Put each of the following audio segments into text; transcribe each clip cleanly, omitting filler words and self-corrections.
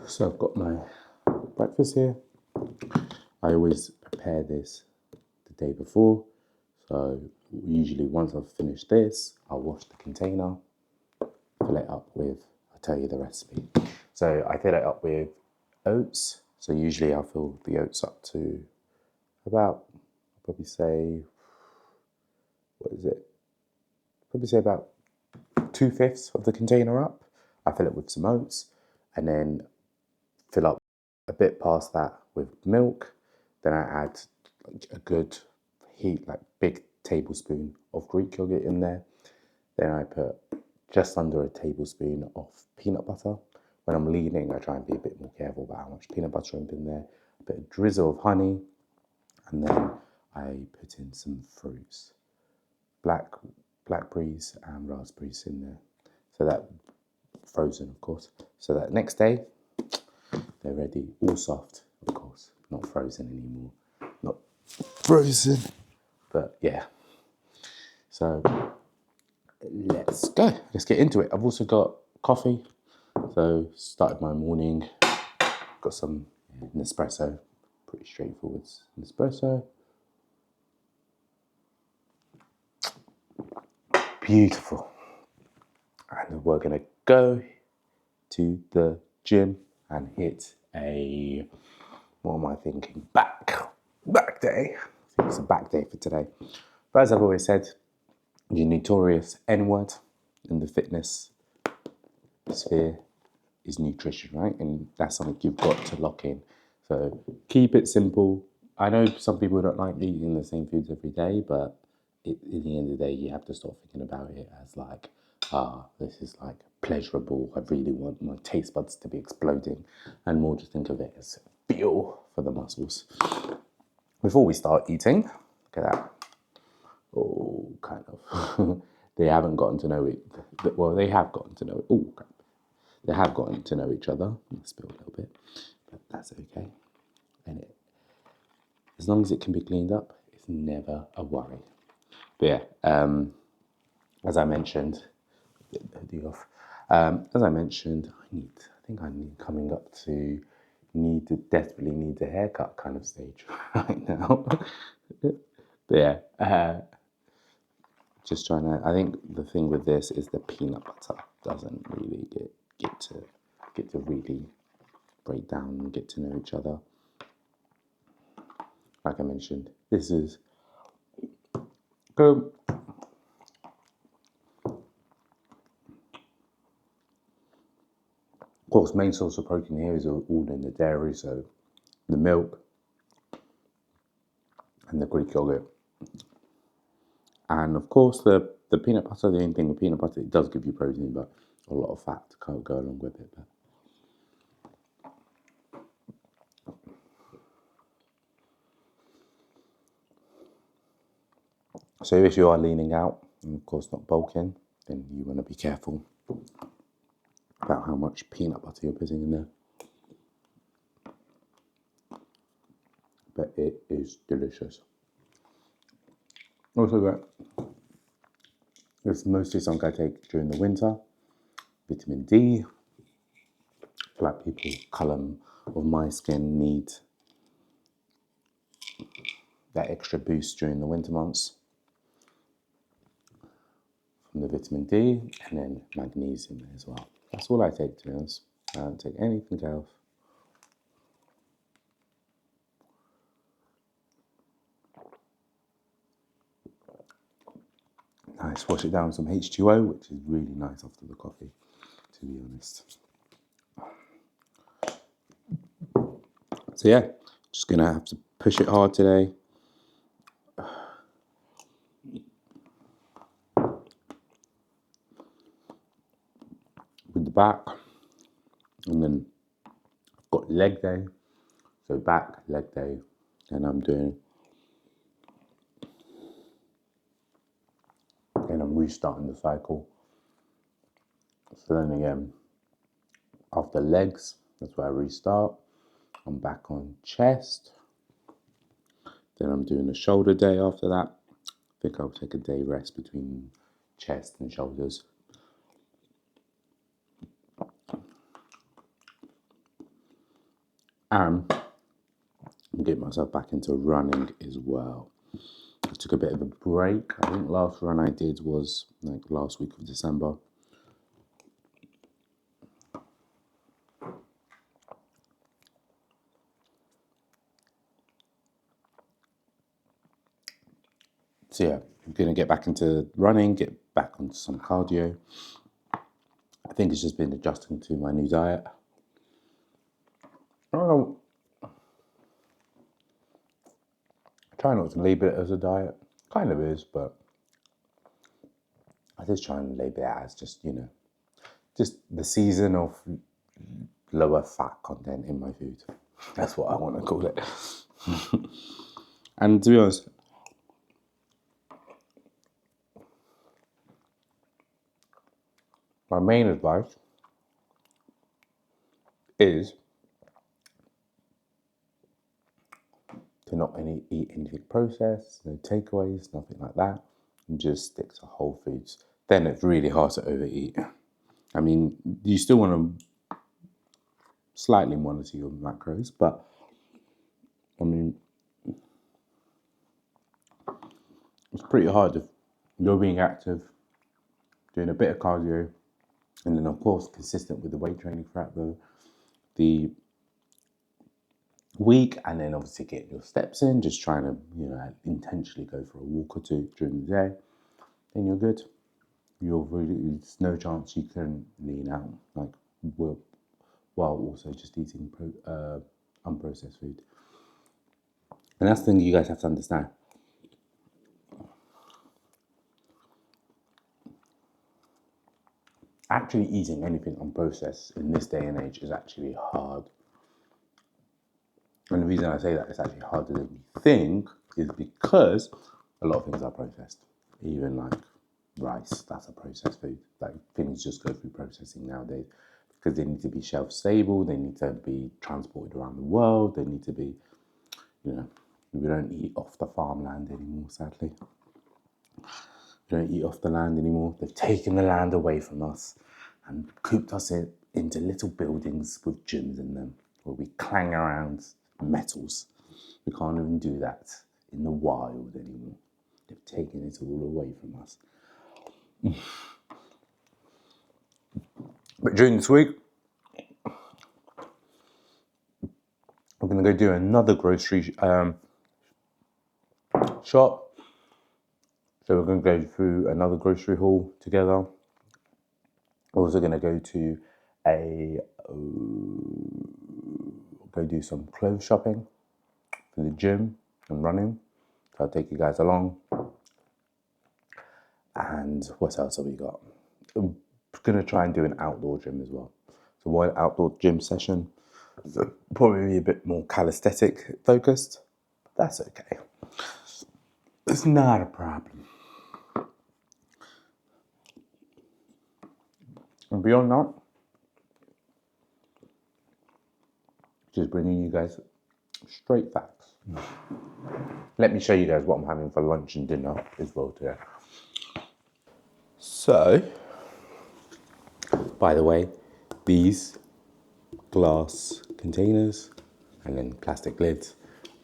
So I've got my breakfast here. I always prepare this the day before. So usually once I've finished this, I'll wash the container, fill it up with, I'll tell you the recipe. So I fill it up with oats. So usually I'll fill the oats up to about, I'll probably say, what is it? Probably say about 2/5 of the container up. I fill it with some oats and then fill up a bit past that with milk. Then I add a good heat, like big tablespoon of Greek yogurt in there. Then I put just under a tablespoon of peanut butter. When I'm leaning, I try and be a bit more careful about how much peanut butter I put in there. A bit of drizzle of honey, and then I put in some fruits, blackberries and raspberries in there. So that frozen, of course. So that next day they're ready, all soft, of course, not frozen anymore. Not frozen, but yeah. So let's go. Let's get into it. I've also got coffee. So started my morning. Got some Nespresso. Pretty straightforward Nespresso. Beautiful. And we're gonna go to the gym and hit a, what am I thinking? Back day. I think it's a back day for today. But as I've always said, the notorious N word in the fitness sphere is nutrition, right? And that's something you've got to lock in. So keep it simple. I know some people don't like eating the same foods every day, but in the end of the day, you have to start thinking about it as like, this is like pleasurable. I really want my taste buds to be exploding, and more just think of it as fuel for the muscles. Before we start eating, look at that. Oh, kind of. They haven't gotten to know it. Well, they have gotten to know it. Oh, crap. They have gotten to know each other. I spilled a little bit, but that's okay. And as long as it can be cleaned up, it's never a worry. But yeah, as I mentioned, as I mentioned, I think I'm coming up to desperately need a haircut kind of stage right now. But yeah, just trying to. I think the thing with this is the peanut butter doesn't really get to really break down and get to know each other. Like I mentioned, this is go. Of course, main source of protein here is all in the dairy, so the milk and the Greek yogurt. And of course, the peanut butter, the only thing with peanut butter, it does give you protein, but a lot of fat to kind of go along with it. So if you are leaning out, and of course not bulking, then you want to be careful about how much peanut butter you're putting in there. But it is delicious. Also got, it's mostly something I take during the winter. Vitamin D. I feel like people, colour of my skin need that extra boost during the winter months. From the vitamin D and then magnesium as well. That's all I take, to be honest. I don't take anything else. Nice, wash it down with some H2O, which is really nice after the coffee, to be honest. So yeah, just gonna have to push it hard today. With the back, and then I've got leg day, so back, leg day, and I'm restarting the cycle. So then again, after legs, that's where I restart. I'm back on chest. Then I'm doing a shoulder day after that. I think I'll take a day rest between chest and shoulders. And I'm getting myself back into running as well. I took a bit of a break. I think last run I did was like last week of December. So yeah, I'm gonna get back into running, get back onto some cardio. I think it's just been adjusting to my new diet. Oh, I try not to label it as a diet. Kind of is, but I just try and label it as just, just the season of lower fat content in my food. That's what I want to call it. And to be honest, my main advice is to not eat anything processed, no takeaways, nothing like that, and just stick to whole foods. Then it's really hard to overeat. I mean, you still want to slightly monitor your macros, but I mean, it's pretty hard if you're being active, doing a bit of cardio, and then of course consistent with the weight training throughout the week, and then obviously getting your steps in, just trying to intentionally go for a walk or two during the day, then you're good. There's no chance you can lean out like while also just eating unprocessed food. And that's the thing you guys have to understand. Actually eating anything unprocessed in this day and age is actually hard. And the reason I say that it's actually harder than you think is because a lot of things are processed. Even like rice, that's a processed food. Like things just go through processing nowadays because they need to be shelf stable, they need to be transported around the world, they need to be, we don't eat off the farmland anymore, sadly. We don't eat off the land anymore. They've taken the land away from us and cooped us into little buildings with gyms in them where we clang around metals. We can't even do that in the wild anymore. They've taken it all away from us. But during this week, I'm going to go do another grocery shop. So we're going to go through another grocery haul together. We're also going to go to go do some clothes shopping for the gym and running. So I'll take you guys along. And what else have we got? I'm going to try and do an outdoor gym as well. So one outdoor gym session. So probably be a bit more calisthenic focused. That's okay. It's not a problem. And beyond that, just bringing you guys straight facts. Let me show you guys what I'm having for lunch and dinner as well today. So, by the way, these glass containers and then plastic lids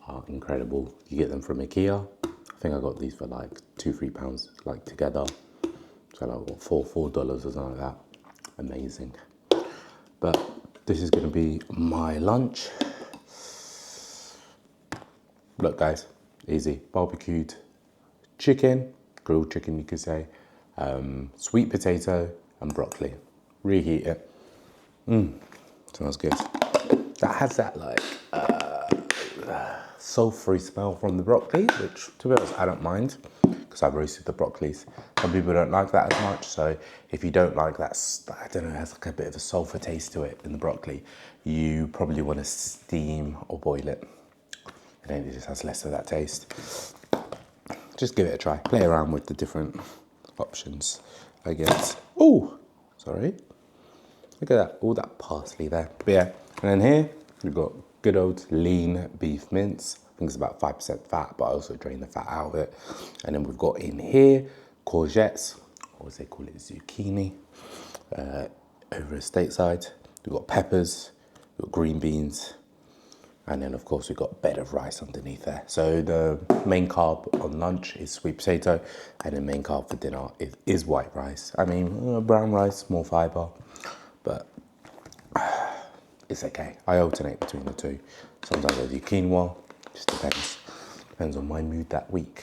are incredible. You get them from IKEA. I think I got these for like £2-3 like together. So like what, $4 or something like that. Amazing. But this is going to be my lunch. Look guys, easy. Barbecued chicken, grilled chicken you could say, sweet potato and broccoli. Reheat it. Smells good. That has that like sulfury smell from the broccoli, which to be honest I don't mind because I've roasted the broccolis. Some people don't like that as much, so if you don't like that, I don't know, it has like a bit of a sulfur taste to it in the broccoli, you probably want to steam or boil it. And then it just has less of that taste. Just give it a try. Play around with the different options, I guess. Oh, sorry. Look at that, all that parsley there. But yeah, and then here we've got good old lean beef mince. I think it's about 5% fat, but I also drain the fat out of it. And then we've got in here courgettes, or as they call it, zucchini, over stateside. We've got peppers, we've got green beans, And then of course we've got a bed of rice underneath there. So the main carb on lunch is sweet potato, and the main carb for dinner is white rice. I mean, brown rice, more fiber, but it's okay. I alternate between the two. Sometimes I do quinoa, just depends on my mood that week.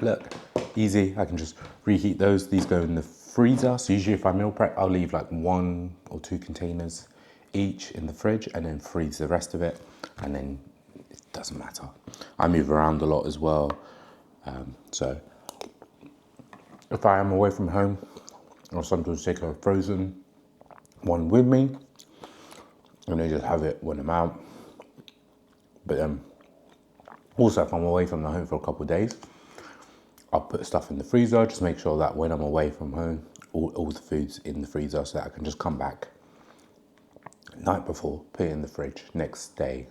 Look, easy. I can just reheat those. These go in the freezer. So usually if I meal prep, I'll leave like 1 or 2 containers each in the fridge and then freeze the rest of it. And then it doesn't matter. I move around a lot as well. So if I am away from home, I'll sometimes take a frozen one with me and then just have it when I'm out. But also if I'm away from the home for a couple of days, I'll put stuff in the freezer, just make sure that when I'm away from home, all the food's in the freezer so that I can just come back night before, put it in the fridge. Next day,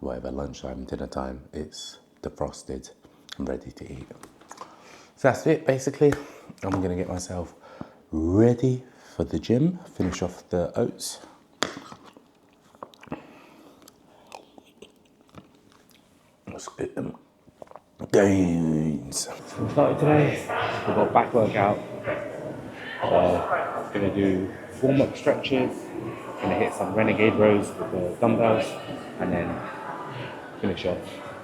whatever, lunchtime, dinner time, it's defrosted and ready to eat. So that's it, basically. I'm gonna get myself ready for the gym, finish off the oats. Let's get them gains. So we started today, we've got back workout. Gonna do warm-up stretches, gonna hit some renegade rows with the dumbbells, and then finish off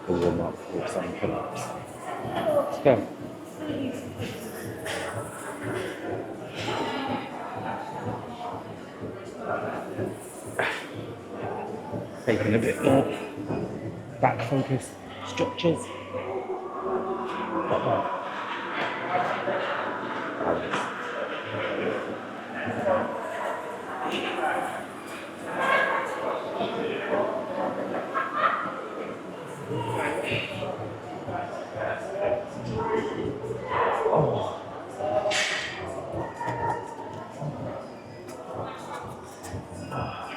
the warm-up with some pull-ups. Let's go. Taking a bit more back focused stretches.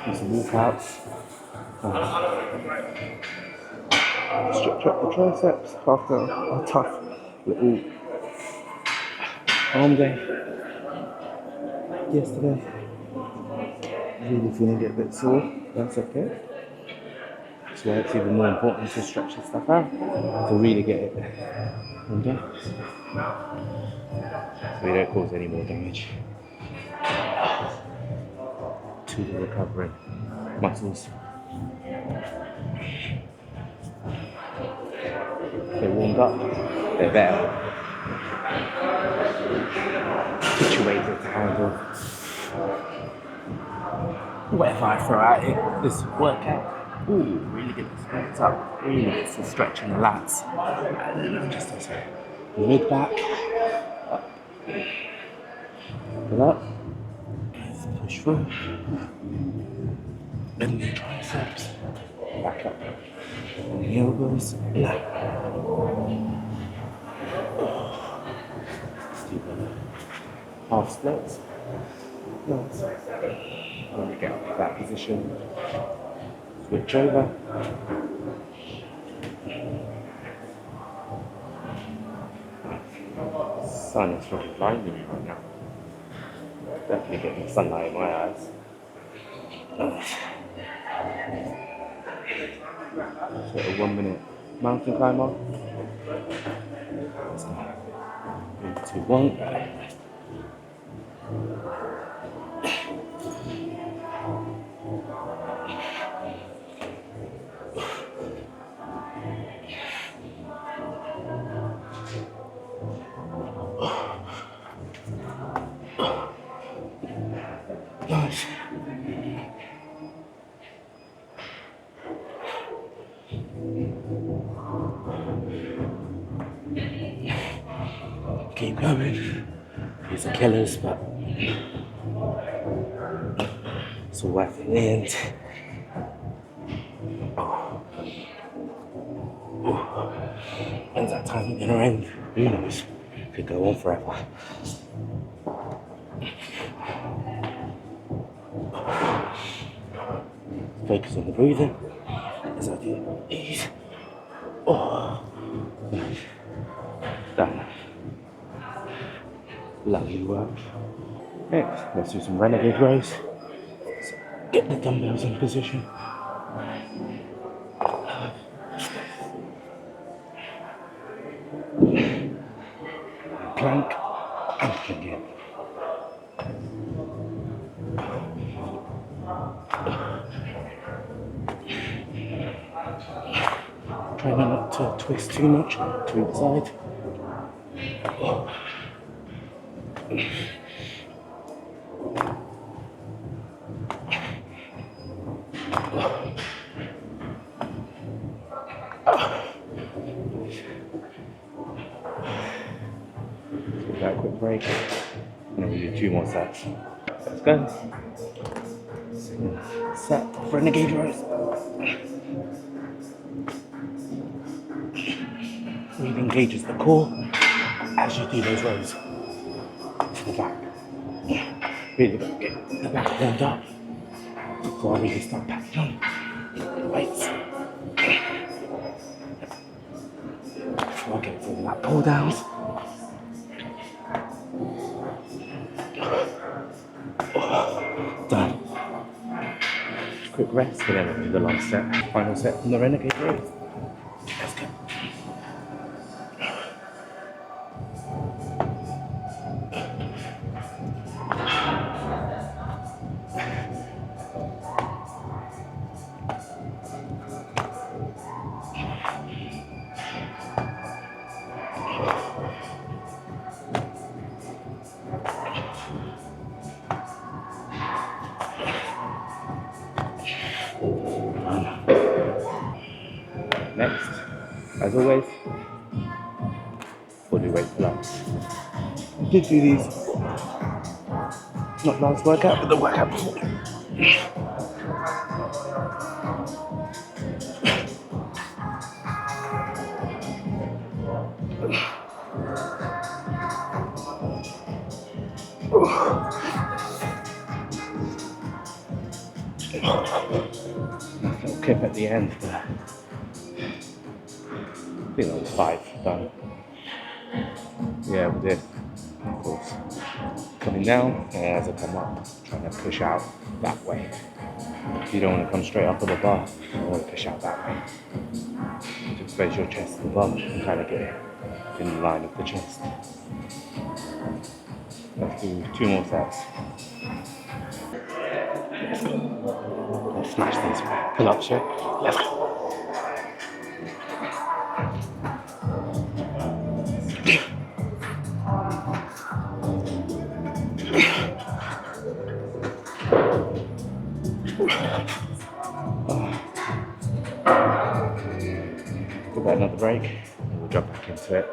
Do some walkouts. Stretch up the triceps after a tough little arm day yesterday. Really feeling it a bit sore. That's okay. That's why it's even more important to stretch this stuff out to really get it under, so we don't cause any more damage to the recovering muscles. They're warmed up, they're better situated to handle whatever I throw at it. This workout, really get the splits up, really gets the stretch in the lats, and then just as mid back, up, pull up, let's push through, and the triceps, back up, and the elbows, half splits. Nice. When we get to that position, switch over. Sun is really blinding me right now. Definitely getting sunlight in my eyes. Nice. So a 1 minute mountain climber. 3, 2, 1. Nice. Keep going. These are killers, but it's all worth it in the end. When's that time gonna end? Who knows? Could go on forever. Focus on the breathing as I do these. Done. Lovely work. Next, let's do some renegade rows. So get the dumbbells in position. plank and bring it. Try not to twist too much to either side. Give that a quick break, and then we do 2 more sets. Let's go. Second set of renegade rows. Really engages the core as you do those rows to the back. Really got to get the back warmed up before I really start packing on the weights. Before I get to the Lat Pulldowns. Done. Quick rest, and then we'll do the last set. Final set from the renegade rows. Let's go. Next, as always, body weight pull-ups. Did do these, not last workout, but the workout before. Nice little kick at the end there. I think that was 5 done. Yeah, we did. Of course. Coming down, and as I come up, trying to push out that way. You don't want to come straight up on the bar, you want to push out that way. Just raise your chest to the bar and kind of get it in line with the chest. Let's do 2 more sets. Let's smash these pull-ups, yeah? Let's go. Give that another break, and we'll jump back into it.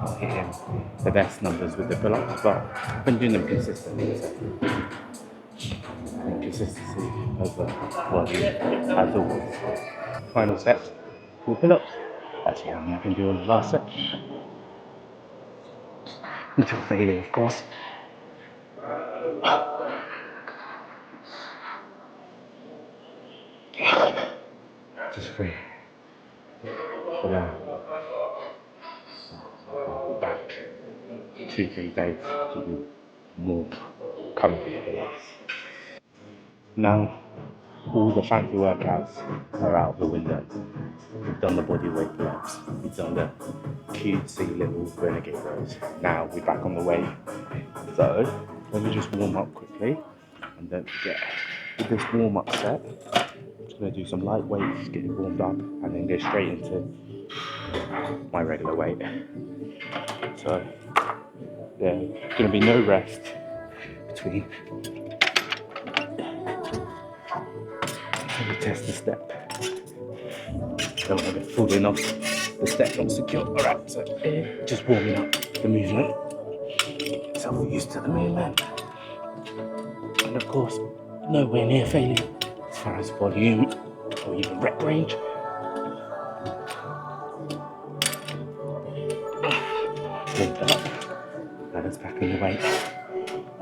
Not hitting the best numbers with the pull-ups, but I've been doing them consistently. So I think consistency over volume as always. Final set, 4 pull-ups. Actually, I'm not going to do on the last set. Until failure, of course. Just 3. Back 2-3 days to be more comfortable. Now all the fancy workouts are out the window. We've done the body weight pull-ups, we've done the cutesy little renegade rows. Now we're back on the weight. So let me just warm up quickly, and don't forget, with this warm-up set, I'm just going to do some light weights, get it warmed up, and then go straight into my regular weight. So there's going to be no rest between. Let me test the step. Don't want to get pulled in off the step, not secure. Alright, so just warming up the movement. Get yourself used to the movement. And of course, nowhere near failure as far as volume or even rep range. Lift that up, and it's back in the weight.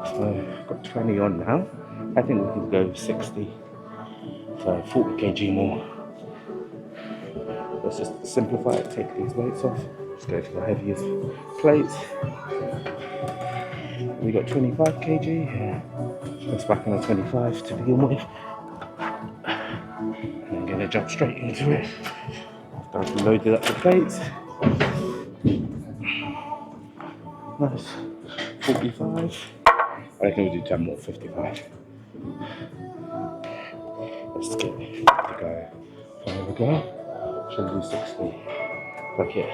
So I've got 20 on now. I think we can go 60. So 40 kg more. Let's just simplify it, take these weights off. Just go for the heaviest plates. We got 25 kg. Yeah. Let's back on the 25 to begin with. And I'm going to jump straight into it. After I've loaded up the plates. Nice. 45. I reckon we'll do 10 more, 55. Let's get it. To go. 5 ago. Should we do 60? Fuck it.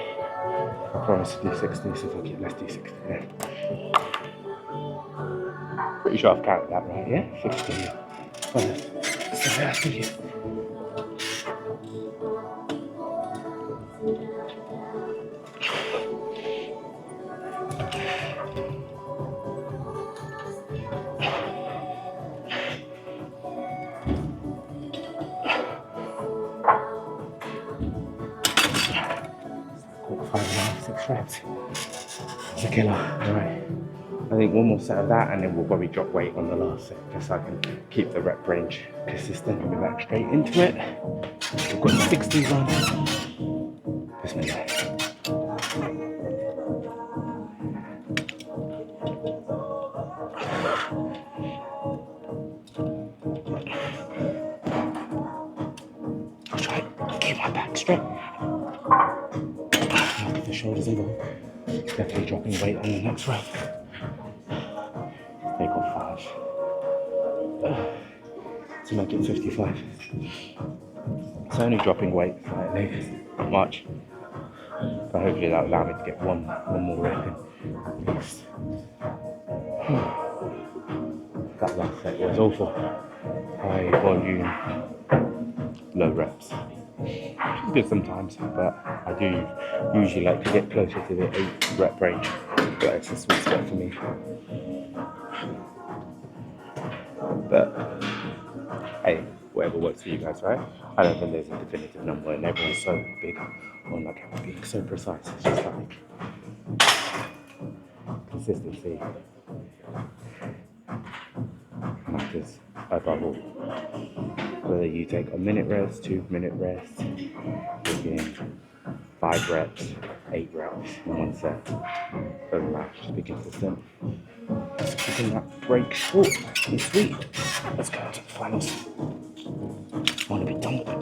I promised to do 60, so fuck it, let's do 60 then. Pretty sure I've counted that right, yeah? 60. So that's pretty. Got 5 and 6 reps. It's a killer. Alright. I think one more set of that and then we'll probably drop weight on the last set just so I can keep the rep range consistent and go back straight into it. We've got 60s on. Bismillah. I'll try to keep my back straight. Look at the shoulders involved. Definitely dropping weight on the next rep. Take off 5. To make it 55. It's only dropping weight slightly, not much. But hopefully that'll allow me to get one more rep in at least. That last set was awful. High volume, low reps. It's good sometimes, but I do usually like to get closer to the 8 rep range. But it's a sweet spot for me. But hey, whatever works for you guys, right? I don't think there's a definitive number, and everyone's so big on like being so precise. It's just like consistency matters above all. Whether you take a minute rest, 2-minute rest, again, 5 reps, 8 reps in one set. Doesn't matter, just be consistent. Just keeping that break short and sweet. Let's go to the finals. I want to be done with it.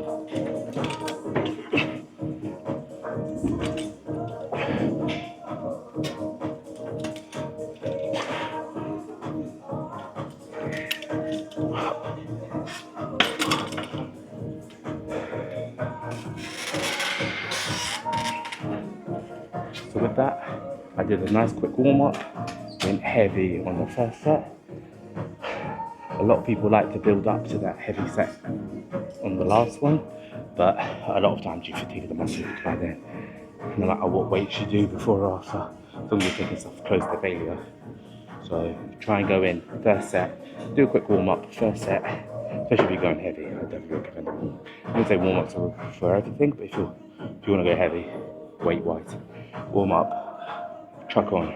So with that, I did a nice quick warm up, went heavy on the first set. A lot of people like to build up to that heavy set on the last one, but a lot of times you fatigue the muscles by then. No matter what weights you do before or after, as long as you're taking stuff close to failure. So try and go in first set, do a quick warm up first set, especially if you're going heavy. I definitely recommend it. I wouldn't say warm ups are for everything, but if you want to go heavy, weight wise, warm up, chuck on.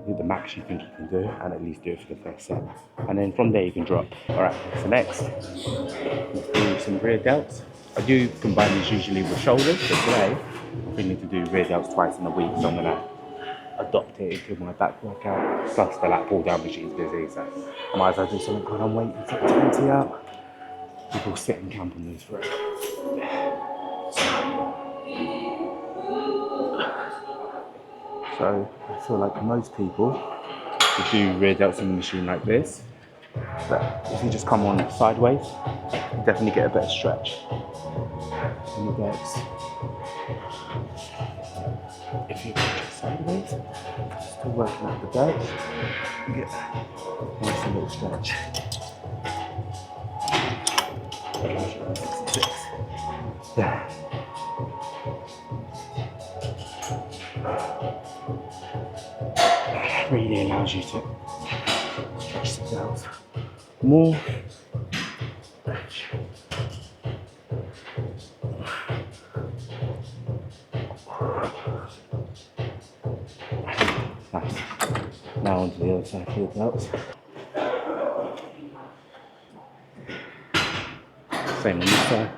Do the max you think you can do, and at least do it for the first set. And then from there you can drop. Alright, so next, let's do some rear delts. I do combine these usually with shoulders, but today I'm thinking to do rear delts twice in a week, so I'm going to adopt it into my back workout. Plus the Lat Pulldowns machine's busy, so I might as well do something kind of weight and take 20 out. People sit and camp on those for it. So I feel like most people would do rear delts in the machine like this, but if you just come on sideways, you definitely get a better stretch in the delts. If you go sideways, still working out the delts, you get a nice little stretch. 66. Yeah. Really allows you to stretch the delts more. Nice. Now onto the other side for the delts. Same on this side.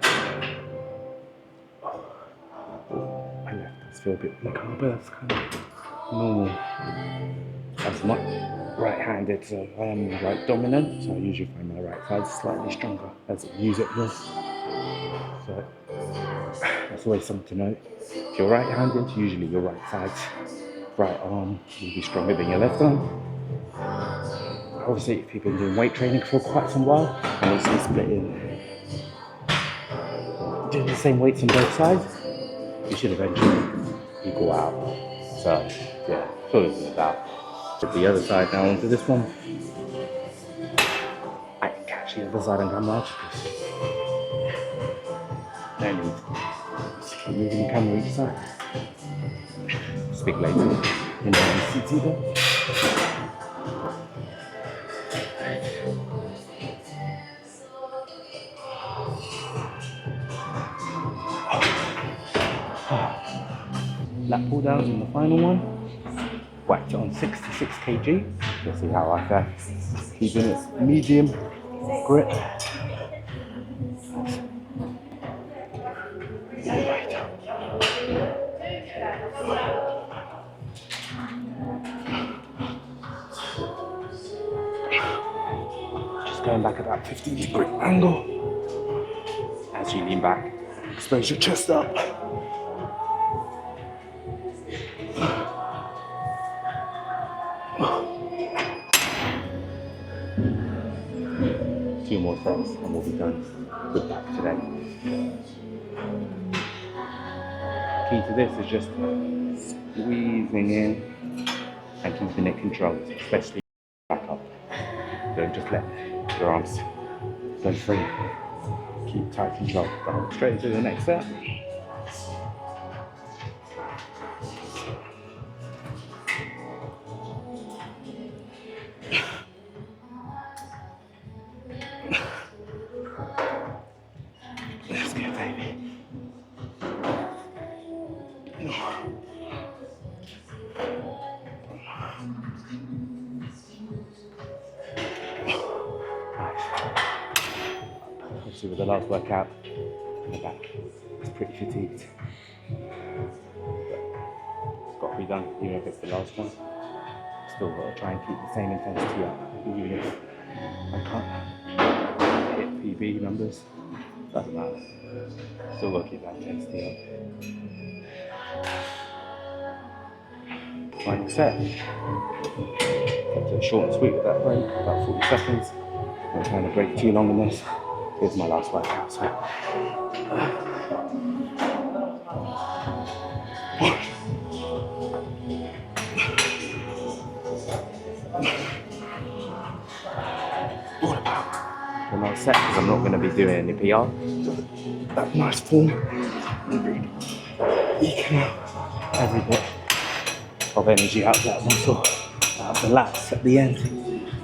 My left does feel a bit weaker, but that's kind of normal. As much right-handed, so I am right dominant, so I usually find my right side slightly stronger as I use it more. So that's always something to note. If you're right-handed, usually your right side's right arm will be stronger than your left arm. Obviously, if you've been doing weight training for quite some while, and also splitting, doing the same weights on both sides, you should eventually equal out. So, yeah, that's all it's about. Put the other side now onto this one. I can catch the other side on camera because no need to keep moving the camera each side. Speak later in the CT though. Lat Pulldowns in the final one. Whacked it on 66 kg. You'll see how I fare. Keeping it medium grip. Just going back about 15-degree angle. As you lean back, expose your chest up. Few more sets and we'll be done with back today. Key to this is just squeezing in and keeping it controlled, especially back up. Don't just let your arms go free. Keep tight control. Go straight into the next set. Let's go, baby. Obviously with the last workout, my back is pretty fatigued. It's got to be done, even if it's the last one. Still got to try and keep the same intensity up, even if I can't hit PB numbers. Doesn't matter. Still got to keep that intensity up. Final set. Kept it short and sweet with that break, about 40 seconds. Not trying to break too long in this. Here's my last workout. So. All about the last set because I'm not going to be doing any PR. That nice form. Eking out every bit of energy out that muscle, out the lats at the end.